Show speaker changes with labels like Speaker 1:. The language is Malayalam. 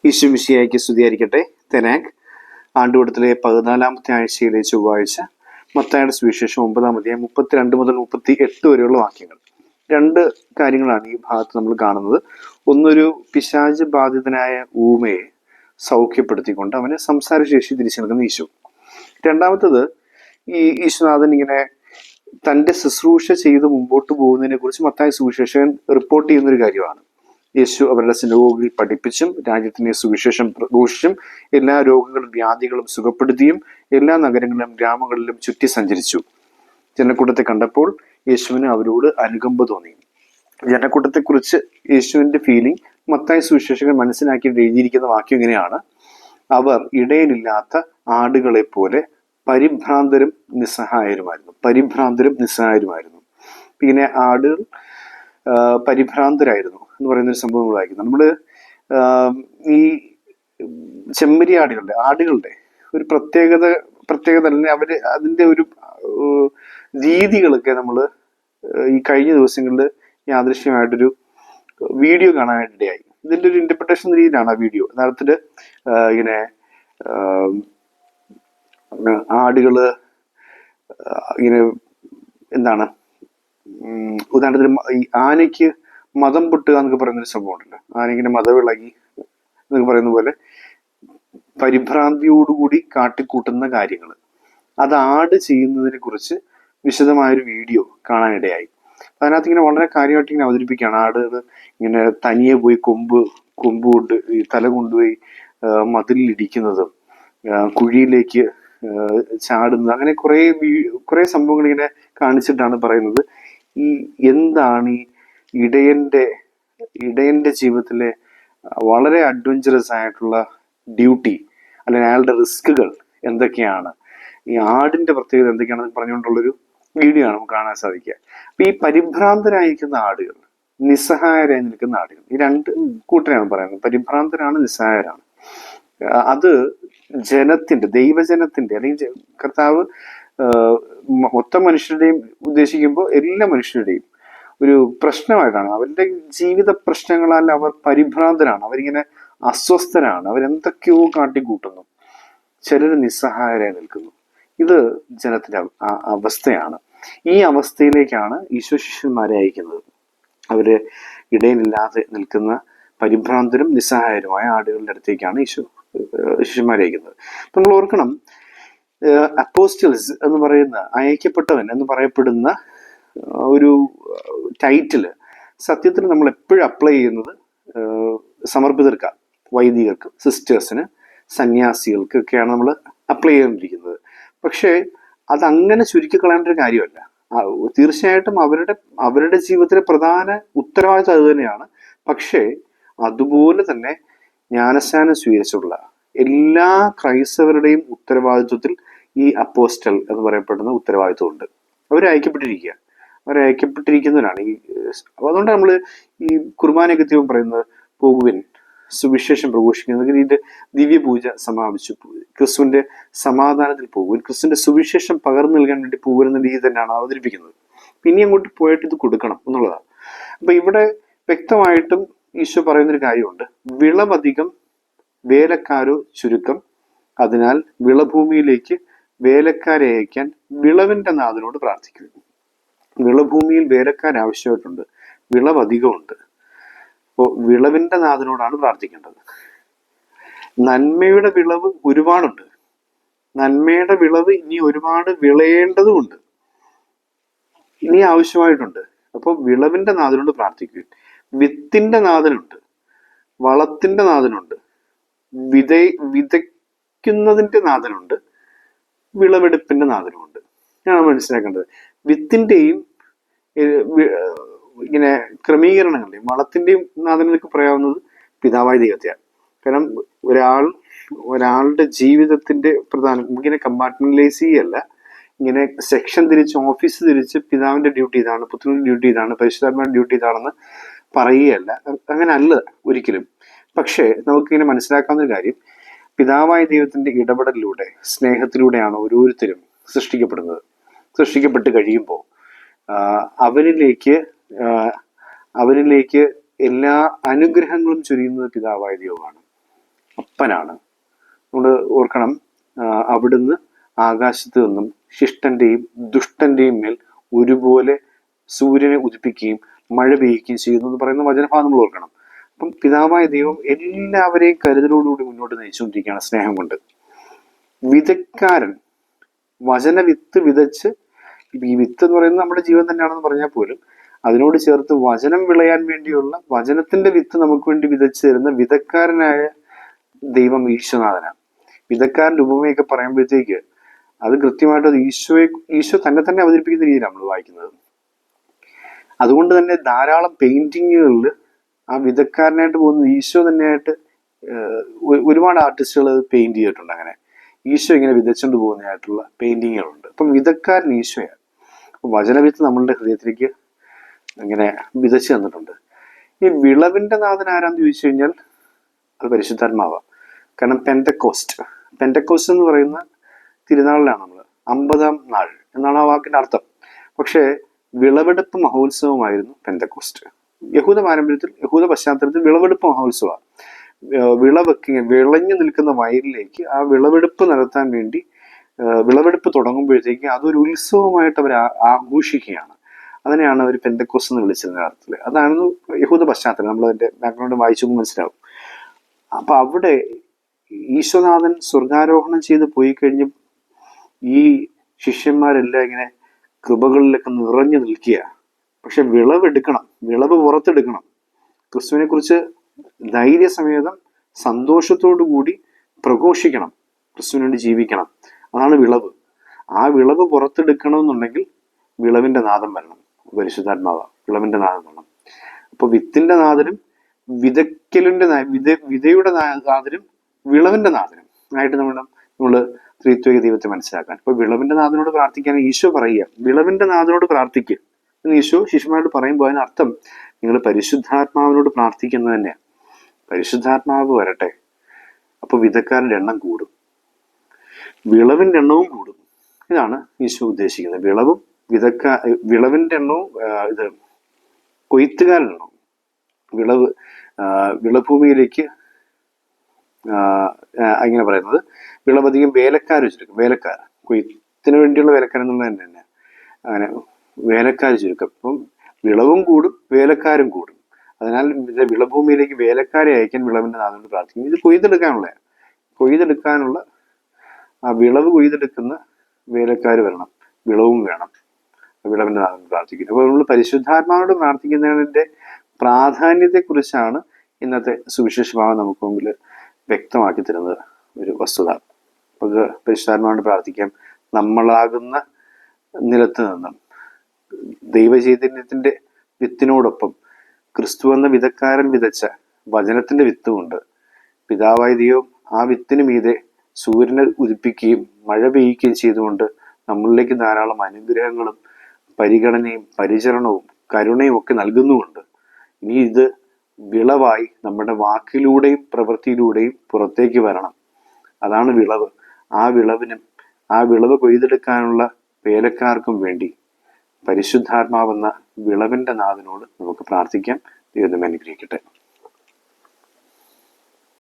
Speaker 1: ഈശോ മിശിഹായ്ക്ക് സ്തുതിയായിരിക്കട്ടെ. തെനാക് ആണ്ടുവട്ടത്തിലെ 14-ാമത്തെ ആഴ്ചയിലെ ചൊവ്വാഴ്ച. മത്തായിയുടെ സുവിശേഷം 9-ാം അധ്യായം 32 മുതൽ 38 വരെയുള്ള വാക്യങ്ങൾ. രണ്ട് കാര്യങ്ങളാണ് ഈ ഭാഗത്ത് നമ്മൾ കാണുന്നത്. ഒന്നൊരു പിശാച് ബാധിതനായ ഊമയെ സൗഖ്യപ്പെടുത്തിക്കൊണ്ട് അവന് സംസാരശേഷി തിരിച്ചു നൽകുന്ന ഈശോ. രണ്ടാമത്തത്, ഈ ഈശോനാഥൻ ഇങ്ങനെ തൻ്റെ ശുശ്രൂഷ ചെയ്ത് മുമ്പോട്ട് പോകുന്നതിനെ കുറിച്ച് മത്തായി സുവിശേഷകൻ റിപ്പോർട്ട് ചെയ്യുന്നൊരു കാര്യമാണ്. യേശു അവരുടെ സിനഗോഗിൽ പഠിപ്പിച്ചും രാജ്യത്തിൻ്റെ സുവിശേഷം പ്രഘോഷിച്ചും എല്ലാ രോഗങ്ങളും വ്യാധികളും സുഖപ്പെടുത്തിയും എല്ലാ നഗരങ്ങളിലും ഗ്രാമങ്ങളിലും ചുറ്റി സഞ്ചരിച്ചു. ജനക്കൂട്ടത്തെ കണ്ടപ്പോൾ യേശുവിന് അവരോട് അനുകമ്പ തോന്നി. ജനക്കൂട്ടത്തെക്കുറിച്ച് യേശുവിൻ്റെ ഫീലിംഗ് മത്തായി സുവിശേഷകൻ മനസ്സിലാക്കിയിട്ട് എഴുതിയിരിക്കുന്ന വാക്യം ഇങ്ങനെയാണ്: അവർ ഇടയിലില്ലാത്ത ആടുകളെ പോലെ പരിഭ്രാന്തരും നിസ്സഹായരുമായിരുന്നു. ഇങ്ങനെ ആടുകൾ പരിഭ്രാന്തരായിരുന്നു എന്ന് പറയുന്നൊരു സംഭവം നമ്മൾ വായിക്കുന്നു. നമ്മള് ഈ ചെമ്മരി ആടുകളുടെ ഒരു പ്രത്യേകത അല്ലെങ്കിൽ അവര് അതിൻ്റെ ഒരു രീതികളൊക്കെ നമ്മൾ ഈ കഴിഞ്ഞ ദിവസങ്ങളിൽ യാദൃശ്യമായിട്ടൊരു വീഡിയോ കാണാനായിട്ടിടയായി. ഇതിൻ്റെ ഒരു ഇന്റർപ്രിട്ടേഷൻ രീതിയിലാണ് ആ വീഡിയോ. യഥാർത്ഥത്തിൽ ഇങ്ങനെ ആടുകള് ഇങ്ങനെ എന്താണ്, ഉദാഹരണത്തിന് ഈ ആനയ്ക്ക് മതം പൊട്ടുക എന്നൊക്കെ പറയുന്നൊരു സംഭവം ഉണ്ടല്ലോ. ആനയ്ക്കിന്റെ മതവിളകി എന്നൊക്കെ പറയുന്ന പോലെ പരിഭ്രാന്തിയോടുകൂടി കാട്ടിക്കൂട്ടുന്ന കാര്യങ്ങൾ, അത് ആട് ചെയ്യുന്നതിനെ കുറിച്ച് വിശദമായൊരു വീഡിയോ കാണാനിടയായി. അതിനകത്ത് ഇങ്ങനെ വളരെ കാര്യമായിട്ട് ഇങ്ങനെ അവതരിപ്പിക്കുകയാണ്. ആടുകൾ ഇങ്ങനെ തനിയെ പോയി കൊമ്പ് കൊണ്ട് ഈ തല കൊണ്ടുപോയി മതിലിടിക്കുന്നതും കുഴിയിലേക്ക് ചാടുന്നത്, അങ്ങനെ കുറെ സംഭവങ്ങൾ ഇങ്ങനെ കാണിച്ചിട്ടാണ് പറയുന്നത് ഈ എന്താണ് ഈ ഇടയന്റെ ജീവിതത്തിലെ വളരെ അഡ്വഞ്ചറസ് ആയിട്ടുള്ള ഡ്യൂട്ടി അല്ലെങ്കിൽ അയാളുടെ റിസ്കുകൾ എന്തൊക്കെയാണ്, ഈ ആടിന്റെ പ്രത്യേകത എന്തൊക്കെയാണെന്ന് പറഞ്ഞുകൊണ്ടുള്ളൊരു വീഡിയോ ആണ് നമുക്ക് കാണാൻ സാധിക്കുക. അപ്പൊ ഈ പരിഭ്രാന്തരായിരിക്കുന്ന ആടുകൾ, നിസ്സഹായരായി നിൽക്കുന്ന ആടുകൾ, ഈ രണ്ട് കൂട്ടരെയാണ് പറയുന്നത്. പരിഭ്രാന്തരാണ്, നിസ്സഹായരാണ്. അത് ദൈവജനത്തിന്റെ അല്ലെങ്കിൽ കർത്താവ് മൊത്തം മനുഷ്യരുടെയും ഉദ്ദേശിക്കുമ്പോൾ എല്ലാ മനുഷ്യരുടെയും ഒരു പ്രശ്നമായിട്ടാണ്. അവരുടെ ജീവിത പ്രശ്നങ്ങളാൽ അവർ പരിഭ്രാന്തരാണ്, അവരിങ്ങനെ അസ്വസ്ഥരാണ്, അവരെന്തൊക്കെയോ കാട്ടിക്കൂട്ടുന്നു, ചിലർ നിസ്സഹായരായി നിൽക്കുന്നു. ഇത് ജനത്തിന്റെ അവസ്ഥയാണ്. ഈ അവസ്ഥയിലേക്കാണ് ഈശോ ശിഷ്യന്മാരെ അയക്കുന്നത്. അവര് ഇടയിലില്ലാതെ നിൽക്കുന്ന പരിഭ്രാന്തരും നിസ്സഹായരുമായ ആടുകളുടെ അടുത്തേക്കാണ് ഈശോ ശിഷ്യന്മാരെ അയക്കുന്നത്. നമ്മൾ ഓർക്കണം, അപ്പോസ്റ്റൽസ് എന്ന് പറയുന്ന അയക്കപ്പെട്ടവൻ എന്ന് പറയപ്പെടുന്ന ഒരു ടൈറ്റില് സത്യത്തിൽ നമ്മൾ എപ്പോഴും അപ്ലൈ ചെയ്യുന്നത് സമർപ്പിതർക്കാണ്, വൈദികർക്ക്, സിസ്റ്റേഴ്സിന്, സന്യാസികൾക്ക് ഒക്കെയാണ് നമ്മൾ അപ്ലൈ ചെയ്തുകൊണ്ടിരിക്കുന്നത്. പക്ഷേ അതങ്ങനെ ചുരുക്കിക്കളയേണ്ട ഒരു കാര്യമല്ല. തീർച്ചയായിട്ടും അവരുടെ ജീവിതത്തിലെ പ്രധാന ഉത്തരവാദിത്വം അത് തന്നെയാണ്. പക്ഷേ അതുപോലെ തന്നെ ജ്ഞാനസ്നാനം സ്വീകരിച്ചുള്ള എല്ലാ ക്രൈസ്തവരുടെയും ഉത്തരവാദിത്വത്തിൽ ഈ അപ്പോസ്റ്റൽ എന്ന് പറയപ്പെടുന്ന ഉത്തരവാദിത്വം ഉണ്ട്. അവരയക്കപ്പെട്ടിരിക്കുന്നവരാണ്. അതുകൊണ്ടാണ് നമ്മൾ ഈ കുർബാനയൊക്കെ എത്തിയപ്പോൾ പറയുന്നത് പോകുവിൻ സുവിശേഷം പ്രഘോഷിക്കുന്നത്, ഇതിന്റെ ദിവ്യപൂജ സമാപിച്ചു, ക്രിസ്തുവിന്റെ സമാധാനത്തിൽ പോകുവിൻ, ക്രിസ്തുവിന്റെ സുവിശേഷം പകർന്നു നൽകാൻ വേണ്ടി പോകുന്ന രീതി തന്നെയാണ് അവതരിപ്പിക്കുന്നത്. പിന്നെ അങ്ങോട്ട് പോയിട്ട് ഇത് കൊടുക്കണം എന്നുള്ളതാണ്. അപ്പൊ ഇവിടെ വ്യക്തമായിട്ടും ഈശോ പറയുന്നൊരു കാര്യമുണ്ട്: വിളവധികം വേലക്കാരോ ചുരുക്കം, അതിനാൽ വിളഭൂമിയിലേക്ക് വേലക്കാരെ അയക്കാൻ വിളവിന്റെ നാഥനോട് പ്രാർത്ഥിക്കുക. വിളഭൂമിയിൽ വേലക്കാരാവശ്യമായിട്ടുണ്ട്, വിളവധികമുണ്ട്. അപ്പോൾ വിളവിന്റെ നാഥനോടാണ് പ്രാർത്ഥിക്കേണ്ടത്. നന്മയുടെ വിളവ് ഒരുപാടുണ്ട്, നന്മയുടെ വിളവ് ഇനി ഒരുപാട് വിളയേണ്ടതുമുണ്ട്, ഇനി ആവശ്യമായിട്ടുണ്ട്. അപ്പോൾ വിളവിന്റെ നാഥനോട് പ്രാർത്ഥിക്കുക. വിത്തിന്റെ നാഥനുണ്ട്, വളത്തിന്റെ നാഥനുണ്ട്, വിതയ്ക്കുന്നതിന്റെ നാഥനുണ്ട്, വിളവെടുപ്പിന്റെ നാഥനുമുണ്ട്. ഞാൻ മനസ്സിലാക്കേണ്ടത് വിത്തിന്റെയും ഇങ്ങനെ ക്രമീകരണങ്ങളുടെയും വളത്തിന്റെയും നാഥനൊക്കെ പറയാവുന്നത് പിതാവായ ദൈവത്തെയാണ്. കാരണം ഒരാളുടെ ജീവിതത്തിന്റെ പ്രധാനം ഇങ്ങനെ കമ്പാർട്ട്മെന്റലൈസ് ചെയ്യല്ല, ഇങ്ങനെ സെക്ഷൻ തിരിച്ച്, ഓഫീസ് തിരിച്ച് പിതാവിന്റെ ഡ്യൂട്ടി ഇതാണ്, പുത്രന്റെ ഡ്യൂട്ടി ഇതാണ്, പരിശുദ്ധാത്മാവിന്റെ ഡ്യൂട്ടി ഇതാണെന്ന് പറയുകയല്ല. അങ്ങനെ അല്ല ഒരിക്കലും. പക്ഷേ നമുക്കിങ്ങനെ മനസ്സിലാക്കാവുന്ന കാര്യം, പിതാവായ ദൈവത്തിന്റെ ഇടപെടലിലൂടെ, സ്നേഹത്തിലൂടെയാണ് ഓരോരുത്തരും സൃഷ്ടിക്കപ്പെട്ട് കഴിയുമ്പോൾ അവരിലേക്ക് എല്ലാ അനുഗ്രഹങ്ങളും ചൊരിയുന്നത് പിതാവായ ദൈവമാണ്. അപ്പനാണ്. നമ്മൾ ഓർക്കണം, അവിടുന്ന് ആകാശത്ത് നിന്നും ശിഷ്ടന്റെയും ദുഷ്ടന്റെയും മേൽ ഒരുപോലെ സൂര്യനെ ഉദിപ്പിക്കുകയും മഴ പെയ്യുകയും ചെയ്യുന്നു എന്ന് പറയുന്ന വചനഭാഗം നമ്മൾ ഓർക്കണം. അപ്പം പിതാവായ ദൈവം എല്ലാവരെയും കരുതലോടുകൂടി മുന്നോട്ട് നയിച്ചുകൊണ്ടിരിക്കുകയാണ് സ്നേഹം കൊണ്ട്. വിതക്കാരൻ വചന വിത്ത് വിതച്ച്, ഈ വിത്ത് എന്ന് പറയുന്നത് നമ്മുടെ ജീവൻ തന്നെയാണെന്ന് പറഞ്ഞാൽ പോലും അതിനോട് ചേർത്ത് വചനം വിളയാൻ വേണ്ടിയുള്ള വചനത്തിന്റെ വിത്ത് നമുക്ക് വേണ്ടി വിതച്ചു തരുന്ന വിതക്കാരനായ ദൈവം ഈശ്വനാഥനാണ്. വിതക്കാരൻ്റെ ഉപമയൊക്കെ പറയുമ്പോഴത്തേക്ക് അത് കൃത്യമായിട്ട് അത് ഈശോ തന്നെ അവതരിപ്പിക്കുന്ന രീതിയിലാണ് നമ്മൾ വായിക്കുന്നത്. അതുകൊണ്ട് തന്നെ ധാരാളം പെയിന്റിങ്ങുകളിൽ ആ വിതക്കാരനായിട്ട് പോകുന്നത് ഈശോ തന്നെയായിട്ട് ഒരുപാട് ആർട്ടിസ്റ്റുകൾ അത് പെയിന്റ് ചെയ്തിട്ടുണ്ട്. അങ്ങനെ ഈശോ ഇങ്ങനെ വിതച്ചുകൊണ്ട് പോകുന്നതായിട്ടുള്ള പെയിന്റിങ്ങുകളുണ്ട്. അപ്പം വിതക്കാരൻ ഈശോയാണ്. വചനവിത്ത് നമ്മളുടെ ഹൃദയത്തിലേക്ക് ഇങ്ങനെ വിതച്ചു തന്നിട്ടുണ്ട്. ഈ വിളവിന്റെ നാഥൻ ആരാന്ന് ചോദിച്ചു കഴിഞ്ഞാൽ അത് പരിശുദ്ധാത്മാവാണ്. കാരണം പെന്തക്കോസ്റ്റ് എന്ന് പറയുന്ന തിരുനാളിലാണ് നമ്മൾ 50-ാം നാൾ എന്നാണ് ആ വാക്കിന്റെ അർത്ഥം. പക്ഷേ വിളവെടുപ്പ് മഹോത്സവമായിരുന്നു പെന്തക്കോസ്റ്റ്. യഹൂദ പാരമ്പര്യത്തിൽ, യഹൂദ പശ്ചാത്തലത്തിൽ വിളവെടുപ്പ് മഹോത്സവമാണ്. വിളഞ്ഞു നിൽക്കുന്ന വയലിലേക്ക് ആ വിളവെടുപ്പ് നടത്താൻ വേണ്ടി വിളവെടുപ്പ് തുടങ്ങുമ്പോഴത്തേക്ക് അതൊരു ഉത്സവമായിട്ട് അവർ ആഘോഷിക്കുകയാണ്. അതിനെയാണ് അവർ പെന്തക്കോസ്റ്റ് എന്ന് വിളിച്ചിരുന്ന അർത്ഥത്തിൽ. അതാണ് യഹൂദ പശ്ചാത്തലം. നമ്മൾ അതിന്റെ ബാക്ക്ഗ്രൗണ്ട് വായിച്ചു മനസ്സിലാവും. അപ്പൊ അവിടെ ഈശ്വനാഥൻ സ്വർഗാരോഹണം ചെയ്ത് പോയി കഴിഞ്ഞ് ഈ ശിഷ്യന്മാരെല്ലാം ഇങ്ങനെ കൃപകളിലൊക്കെ നിറഞ്ഞു നിൽക്കുക. പക്ഷെ വിളവെടുക്കണം, വിളവ് പുറത്തെടുക്കണം. ക്രിസ്തുവിനെ കുറിച്ച് ധൈര്യസമേതം സന്തോഷത്തോടു കൂടി പ്രഘോഷിക്കണം, ക്രിസ്തുവിന് വേണ്ടി ജീവിക്കണം. അതാണ് വിളവ്. ആ വിളവ് പുറത്തെടുക്കണമെന്നുണ്ടെങ്കിൽ വിളവിന്റെ നാദം വരണം. പരിശുദ്ധാത്മാവ വിളവിന്റെ നാദം വരണം. അപ്പൊ വിത്തിന്റെ നാദനും വിതയ്ക്കലിന്റെ വിതയുടെ നാദനും വിളവിന്റെ നാദനും ആയിട്ട് നമ്മള് ത്രിത്വൈക ദൈവത്തെ മനസ്സിലാക്കാൻ. ഇപ്പൊ വിളവിന്റെ നാഥനോട് പ്രാർത്ഥിക്കാൻ ഈശോ പറയുക, വിളവിന്റെ നാഥനോട് പ്രാർത്ഥിക്കുക എന്ന് ഈശോ ശിഷ്യന്മാരോട് പറയുമ്പോൾ അതിനർത്ഥം നിങ്ങൾ പരിശുദ്ധാത്മാവിനോട് പ്രാർത്ഥിക്കുന്നത് തന്നെയാണ്. പരിശുദ്ധാത്മാവ് വരട്ടെ, അപ്പൊ വിതക്കാരൻ്റെ എണ്ണം കൂടും, വിളവിന്റെ എണ്ണവും കൂടും. ഇതാണ് ഈശോ ഉദ്ദേശിക്കുന്നത്. വിളവിന്റെ എണ്ണവും ഇത് കൊയ്ത്തുകാരൻ്റെ എണ്ണവും. വിളഭൂമിയിലേക്ക് ഇങ്ങനെ പറയുന്നത് വിളവധികം വേലക്കാർ ചുരുക്കം. കൊയ്ത്തിന് വേണ്ടിയുള്ള വേലക്കാർ എന്നുള്ളത് തന്നെ അങ്ങനെ വേലക്കാർ ചുരുക്കം. അപ്പം വിളവും കൂടും വേലക്കാരും കൂടും. അതിനാൽ വിളഭൂമിയിലേക്ക് വേലക്കാരെ അയക്കാൻ വിളവിന്റെ നാഥനോട് പ്രാർത്ഥിക്കും. ഇത് കൊയ്തെടുക്കാനുള്ള ആ വിളവ് കൊയ്തെടുക്കുന്ന വേലക്കാർ വരണം, വിളവും വേണം. വിളവിന്റെ നാഥനോട് പ്രാർത്ഥിക്കുന്നു. അപ്പോൾ നമ്മൾ പരിശുദ്ധാത്മാവോട് പ്രാർത്ഥിക്കുന്നതിന്റെ പ്രാധാന്യത്തെക്കുറിച്ചാണ് ഇന്നത്തെ സുവിശേഷ ഭാഗം നമുക്ക് മുമ്പിൽ വ്യക്തമാക്കി തരുന്നത് ഒരു വസ്തുത. നമുക്ക് പരിശുദ്ധാത്മാവോട് പ്രാർത്ഥിക്കാം. നമ്മളാകുന്ന നിലത്ത് നിന്നും ദൈവചൈതന്യത്തിന്റെ വിത്തിനോടൊപ്പം ക്രിസ്തു എന്ന വിതക്കാരൻ വിതച്ച വചനത്തിന്റെ വിത്തുമുണ്ട്. പിതാവായ ദൈവം ആ വിത്തിന് മീതെ സൂര്യനെ ഉദിപ്പിക്കുകയും മഴ പെയ്യുകയും ചെയ്തുകൊണ്ട് നമ്മളിലേക്ക് ധാരാളം അനുഗ്രഹങ്ങളും പരിഗണനയും പരിചരണവും കരുണയും ഒക്കെ നൽകുന്നുമുണ്ട്. ഇനി ഇത് വിളവായി നമ്മുടെ വാക്കിലൂടെയും പ്രവൃത്തിയിലൂടെയും പുറത്തേക്ക് വരണം. അതാണ് വിളവ്. ആ വിളവ് കൊയ്തെടുക്കാനുള്ള വേലക്കാർക്കും വേണ്ടി പരിശുദ്ധാത്മാവെന്ന വിളവിന്റെ നാഥനോട് നമുക്ക് പ്രാർത്ഥിക്കാം. ദൈവം അനുഗ്രഹിക്കട്ടെ.